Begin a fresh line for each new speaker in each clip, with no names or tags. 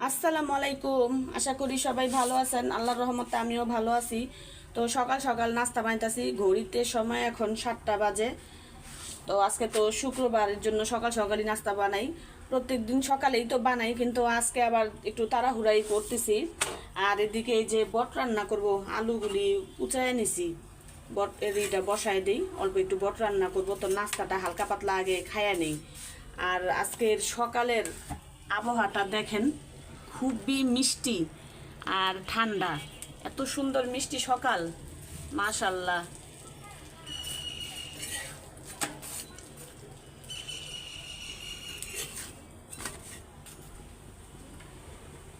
আসসালামু আলাইকুম। আশা করি সবাই ভালো আছেন। আল্লাহর রহমতে আমিও ভালো আছি। তো সকাল সকাল নাস্তা বানাইতেছি। ঘড়িতে সময় এখন 7টা বাজে। তো আজকে তো শুক্রবারের জন্য সকাল সকালই নাস্তা বানাই। প্রত্যেক দিন সকালেই তো বানাই, কিন্তু আজকে আবার একটু তাড়াহুড়াই করতেছি। আর এদিকে এই যে বট রান্না করব, আলুগুলি কুচায় নিছি। বট এইটা বসায় দিই, অল্প একটু বট রান্না করব। তো নাস্তাটা হালকা পাতলা আগে খায়া নেই। আর আজকের সকালের আবহাওয়াটা দেখেন, খুবই মিষ্টি আর ঠান্ডা। এত সুন্দর মিষ্টি সকাল, মাশাল্লাহ।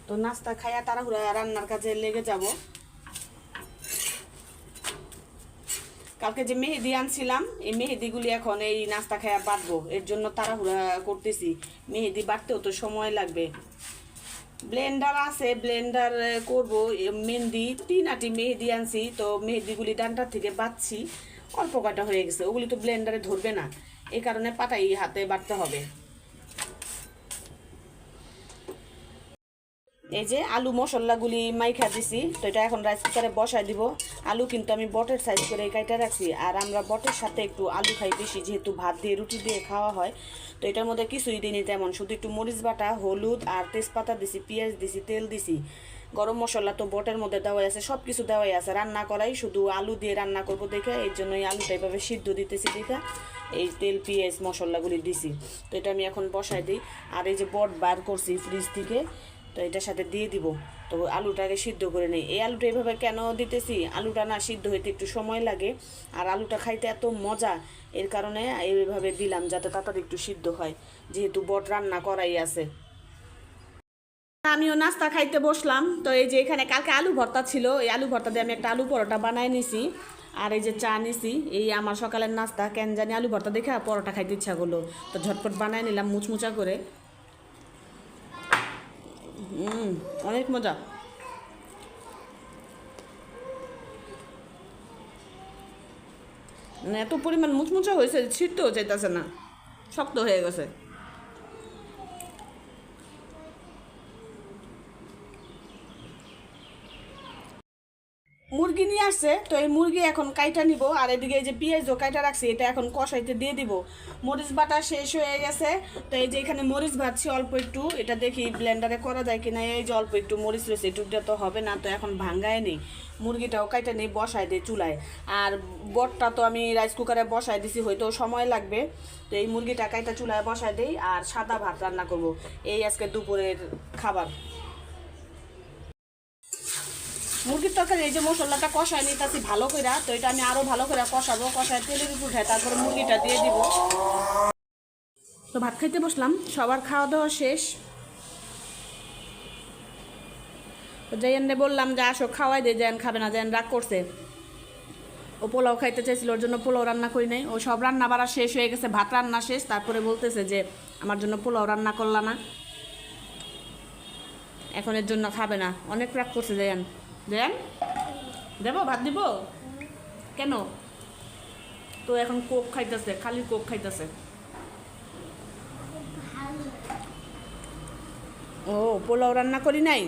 তো নাস্তা খাইয়া তাড়াহুড়া রান্নার কাজে লেগে যাব। কালকে যে মেহেদি আনছিলাম, এই মেহেদিগুলি এখন এই নাস্তা খাইয়া বাটবো, এর জন্য তাড়াহুড়া করতেছি। মেহেদি বাটতেও তো সময় লাগবে। ব্লেন্ডার আছে, ব্লেন্ডার করব। মেহেদি 3 আটি মেহেদি আনছি, তো মেহেদিগুলি ডান্ডার থেকে বাটছি। অল্প কয়টা হয়ে গেছে, ওগুলি তো ব্লেন্ডারে ধরবে না, এই কারণে পাটাই হাতে বাটতে হবে। এই যে আলু মশলাগুলি মাইখা দিছি, তো এটা এখন রাইস কুকারে বসাই দিব। আলু কিন্তু আমি বটের সাইজ করে কাইটা রাখছি, আর আমরা বটের সাথে একটু আলু খাই বেশি, যেহেতু ভাত দিয়ে রুটি দিয়ে খাওয়া হয়। তো এটার মধ্যে কিছুই দিইনি তেমন, শুধু একটু মরিচ বাটা, হলুদ আর তেজপাতা দিছি, পেঁয়াজ দিছি, তেল দিছি। গরম মশলা তো বটের মধ্যে দেওয়াই আছে, সব কিছু দেওয়াই আছে। রান্না করাই শুধু আলু দিয়ে রান্না করবো দেখে, এর জন্য এই আলুটা এভাবে সিদ্ধ দিতেছি দেখে এই তেল পেঁয়াজ মশলাগুলি দিছি। তো এটা আমি এখন বসাই দিই। আর এই যে বট বার করছি ফ্রিজ থেকে, তো এটার সাথে দিয়ে দিব। তো আলুটাকে সিদ্ধ করে নিই। এই আলুটা এভাবে কেন দিতেছি, আলুটা না সিদ্ধ হইতে একটু সময় লাগে, আর আলুটা খাইতে এত মজা, এর কারণে এইভাবে দিলাম, যাতে তাড়াতাড়ি একটু সিদ্ধ হয়, যেহেতু বট রান্না করাই আছে। আমিও নাস্তা খাইতে বসলাম। তো এই যে এখানে কালকে আলু ভর্তা ছিল, এই আলু ভর্তা দিয়ে আমি একটা আলু পরোটা বানাই নিছি। আর এই যে চা নিছি। এই আমার সকালের নাস্তা, কেন জানি আলু ভর্তা দেখে পরোটা খাইতে ইচ্ছা করলো, তো ঝটপট বানাই নিলাম মুচমুচা করে। অনেক মজা। মানে এত পরিমাণ মুচমুচা হয়েছে, ছিটতেও চাইতেছে না, শক্ত হয়ে গেছে। মুরগি নিয়ে আসছে, তো এই মুরগি এখন কাইটা নিব। আর এদিকে এই যে পেঁয়াজও কাইটা রাখছি, এটা এখন কষাইতে দিয়ে দিব। মরিচ বাটা শেষ হয়ে গেছে, তো এই যে এখানে মরিচ ভাজছি অল্প একটু, এটা দেখি ব্লেন্ডারে করা যায় কিনা। এই যে অল্প একটু মরিচ রয়েছে, এটুকটা তো হবে না, তো এখন ভাঙ্গায় নেই। মুরগিটাও কাইটা নেই, বসাই দিই চুলায়। আর বটটা তো আমি রাইস কুকারে বসাই দিছি, হয়তো সময় লাগবে। তো এই মুরগিটা কাইটা চুলায় বসাই দিই, আর সাদা ভাত রান্না করব। এই আজকে দুপুরের খাবার। মুরগির তরকারি এই যে মশলাটা কষায় নিতেছি ভালো করে, তো এটা আমি আরো ভালো করে কষাবো, কষায় তেলের উপর উঠায় তারপরে মুরগিটা দিয়ে দিব। তো ভাত খাইতে বসলাম, সবার খাওয়া দাওয়া শেষ। তো জাইয়ানরে বললাম যে আসো খাওয়াই দে, জায়ান খাবে না, জায়ান রাগ করছে। ও পোলাও খাইতে চাইছিল, ওর জন্য পোলাও রান্না করি নাই। ও সব রান্না বাড়া শেষ হয়ে গেছে, ভাত রান্না শেষ, তারপরে বলতেছে যে আমার জন্য পোলাও রান্না করলা না, এখন এর জন্য খাবে না। অনেক রাগ করছে জায়ান। জায়ান দেবো, ভাত দিব কেন? তো এখন কোক খাইতেছে, খালি কোক খাইতেছে। ও পোলাও রান্না করি নাই।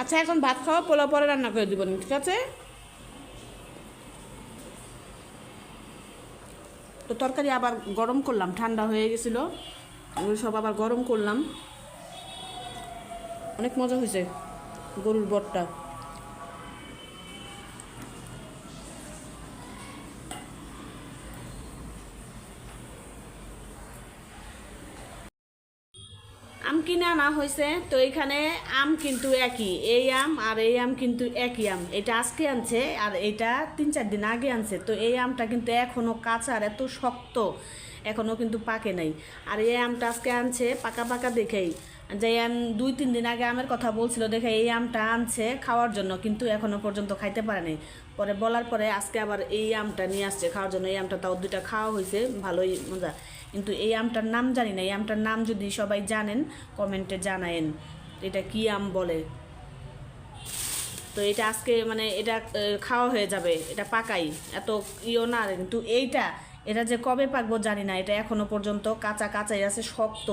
আচ্ছা এখন ভাত খাওয়া, পোলাও পরে রান্না করে দিব, ঠিক আছে? তো তরকারি আবার গরম করলাম, ঠান্ডা হয়ে গেছিলো, ওগুলো সব আবার গরম করলাম। অনেক মজা হয়েছে গরুর বটটা। আম কিনে আনা হয়েছে, তো এখানে আম কিন্তু একই, এই আম আর এই আম কিন্তু একই আম। এটা আজকে আনছে, আর এটা 3-4 দিন আগে আনছে। তো এই আমটা কিন্তু এখনও কাঁচা, আর এত শক্ত, এখনও কিন্তু পাকে নাই। আর এই আমটা আজকে আনছে পাকা পাকা দেখেই। যে 2-3 দিন আগে আমের কথা বলছিল দেখে এই আমটা আনছে খাওয়ার জন্য, কিন্তু এখনও পর্যন্ত খাইতে পারে নাই। পরে বলার পরে আজকে আবার এই আমটা নিয়ে আসছে খাওয়ার জন্য। এই আমটা তাও 2টা খাওয়া হয়েছে, ভালোই মজা। কিন্তু এই আমটার নাম জানি না, এই আমটার নাম যদি সবাই জানেন কমেন্টে জানায়েন এটা কি আম বলে। তো এটা আজকে মানে এটা খাওয়া হয়ে যাবে, এটা পাকাই, এত ইও না। কিন্তু এইটা এটা যে কবে পাকবো জানি না, এটা এখনো পর্যন্ত কাঁচা কাঁচাই আছে, শক্ত।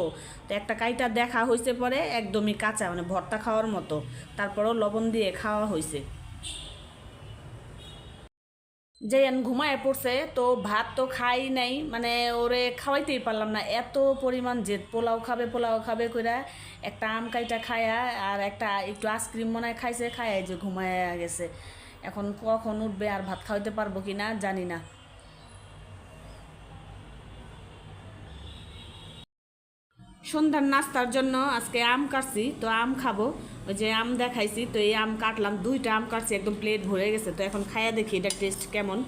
তো একটা কাইটা দেখা হয়েছে পরে একদমই কাঁচা, মানে ভর্তা খাওয়ার মতো, তারপরও লবণ দিয়ে খাওয়া হয়েছে। যে ঘুমায় পড়ছে, তো ভাত তো খাই নাই, মানে ওরে খাওয়াইতেই পারলাম না, এত পরিমাণ জেদ। পোলাও খাবে পোলাও খাবে কইরা একটা আম কাইটা খায়া আর একটা একটু আইসক্রিম মনে হয় খাইছে, খায় যে ঘুমায় গেছে। এখন কখন উঠবে আর ভাত খাওয়াইতে পারবো কি না জানি না। সন্ধ্যার নাস্তার জন্য আজকে আম কাটছি, তো আম খাবো। ওই যে আম দেখাইছি, তো এই আম কাটলাম, 2টা আম কাটছি, একদম প্লেট ভরে গেছে। তো এখন খাইয়া দেখি এটা টেস্ট কেমন।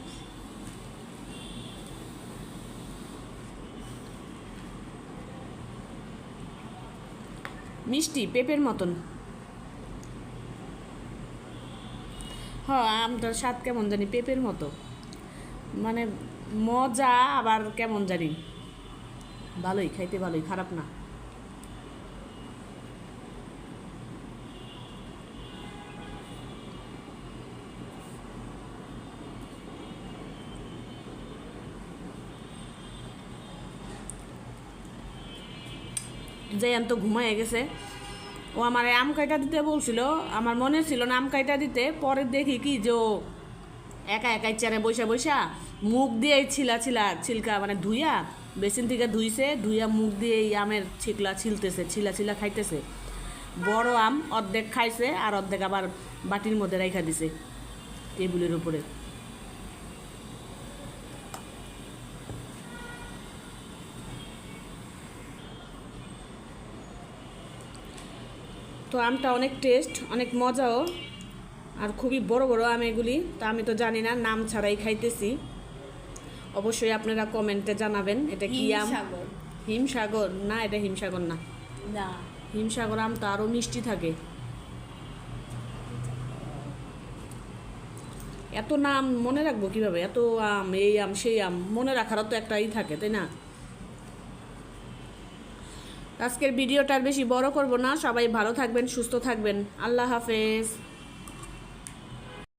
মিষ্টি পেঁপের মতন। হ্যাঁ, আমটার স্বাদ কেমন জানি পেঁপের মতো, মানে মজা, আবার কেমন জানি, ভালোই খাইতে, ভালোই, খারাপ না। জায়ান তো ঘুমায় গেছে, ও আমার আম কাইটা দিতে বলছিল, আমার মনে ছিল না আম কাইটা দিতে। পরে দেখি কি যে ও একা একাই চেয়ারে বৈশা বৈশা মুখ দিয়ে ছিলকা, মানে ধুইয়া বেসিন থেকে ধুইছে, ধুইয়া মুখ দিয়ে এই আমের ছিলতেছে, ছিলা খাইতেছে। বড় আম অর্ধেক খাইছে আর অর্ধেক আবার বাটির মধ্যে রাইখা দিছে টেবিলের উপরে। তো আমটা অনেক টেস্ট, অনেক মজাও, আর খুবই বড় বড় আম এগুলি। তো আমি তো জানি না, নাম ছাড়াই খাইতেছি। অবশ্যই আপনারা কমেন্টে জানাবেন এটা কি আম। হিমসাগর না, এটা হিমসাগর না।
না,
হিমসাগর আম তো আরও মিষ্টি থাকে। এত নাম মনে রাখবো কিভাবে, এত আম, এই আম সেই আম, মনে রাখারও তো একটাই থাকে, তাই না? আজকের ভিডিওটা আর বেশি বড় করব না, সবাই ভালো থাকবেন, সুস্থ থাকবেন, আল্লাহ হাফেজ।